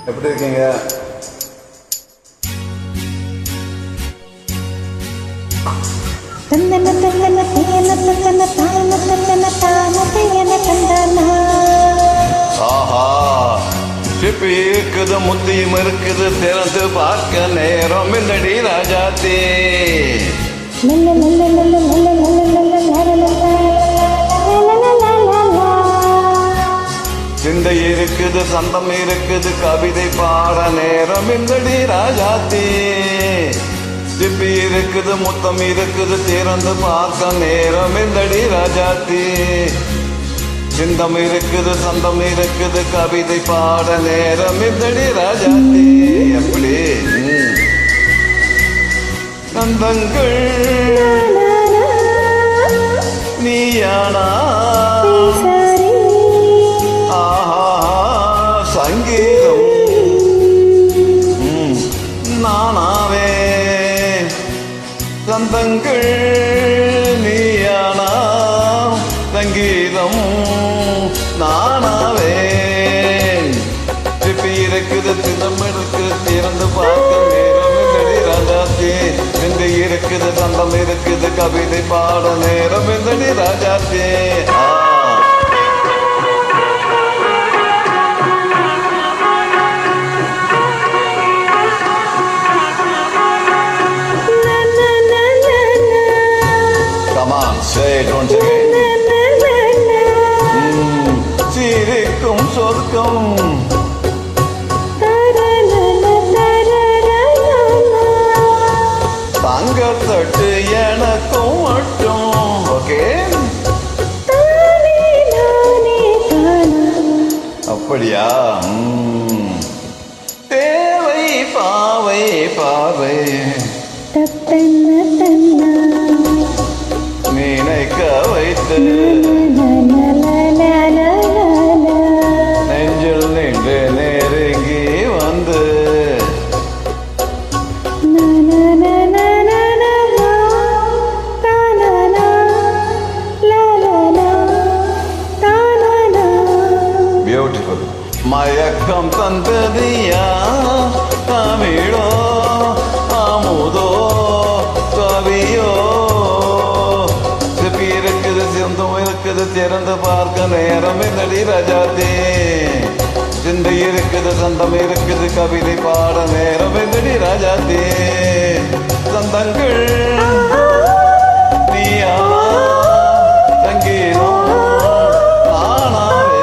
எப்படி இருக்கீங்க? ஆஹா, சிப்பி இருக்குது, முத்தியும் இருக்குது, திறந்து பார்க்க நேரம் இல்லடி ராஜாத்தே. சிந்தை இருக்குது, சந்தம் இருக்குது, கவிதை பாட நேரம் இல்லடி ராஜாத்தே. சிப்பி இருக்குது, முத்தம் இருக்குது, திறந்து பார்க்க நேரம் இல்லடி ராஜாத்தே. சிந்தம் இருக்குது, சந்தம் இருக்குது, கவிதை பாட நேரம் இல்லடி ராஜாத்தே. எப்படி நந்தங்கள் நீயானா? ஆஹா, சங்கீதம் நானாவே. சந்தங்கள் நீயானா, சங்கீதம் நானாவே. சிப்பி இருக்குது, சிதம் இருக்குது, திறந்து பார்க்க நேரம் இல்லடி ராஜாத்தே. சிந்தை இருக்குது, சந்தம் இருக்குது, கவிதை பாட நேரம் இல்லடி ராஜாத்தே. சிரிக்கும் சொர்க்கம் தங்க தட்டு எனக்கும் மட்டும். ஓகே, அப்படியா? தேவை பாவை பாவை நினைக்க வைத்து நெஞ்சில் நின்று நெருங்கி வந்து பியூட்டிஃபுல். மயக்கம் தந்ததியா தமிழோ அமுதோ கவியோ. சிப்பி இருக்குது, சிந்தம் இருக்குது, திறந்து பார்க்க நேரம் இல்லடி ராஜாத்தே. சிந்தை இருக்குது, சந்தம் இருக்குது, கவிதை பாட நேரம் இல்லடி ராஜாத்தே. சந்தங்கள் நீயா, சங்கீதம் நானாவே.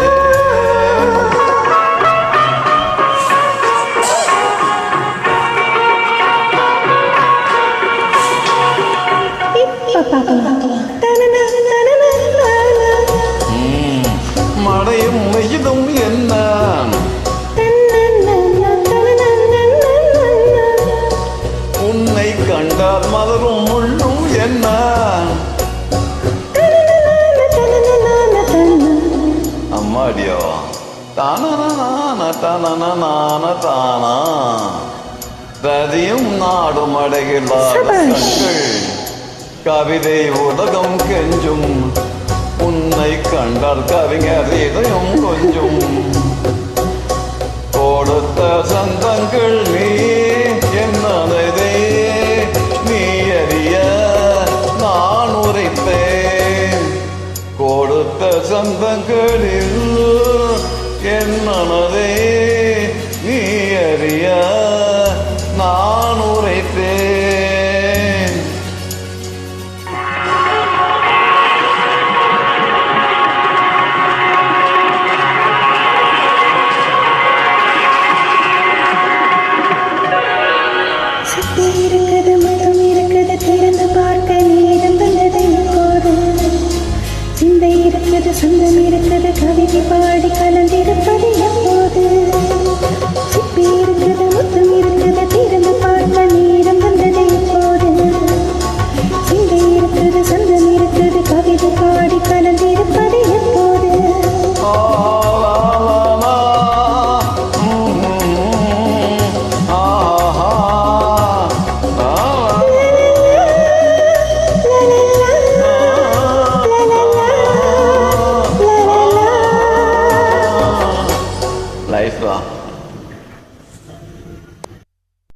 மழையும் வெயிலும் என்ன, உன்னை கண்டால் மலரும் முள்ளும் என்ன. அம்மாடியோ தான தானா ரதியும் நாடும் அடைகில்லாத கண்கள் கவிதை உலகம் கெஞ்சும். உன்னை கண்டால் கவிஞர் இதயம் கொஞ்சம். கொடுத்த சந்தங்கள் நீ என்னதை நீ அறிய நான் உரைத்தேன். கொடுத்த சந்தங்களில் என்னதை நீ அறிய நான் உரைத்தேன். இருக்குது, மதம் இருக்குது, திறந்து பார்க்க நேரம் வந்தது இப்போது. சிந்தை இருக்குது, சொந்தம் இருக்குது, கவிதை பாடி கலந்திருப்பது எப்போது. சிப்பி இருக்குது, முத்தம் இருக்குது, திறந்து பார்க்க நேரம் வந்தது இப்போது. சிந்தை இருக்குது, சொந்தம் இருக்குது, கவிதை பாடி கலந்திருப்பது எப்போது. லைஃப் தான்.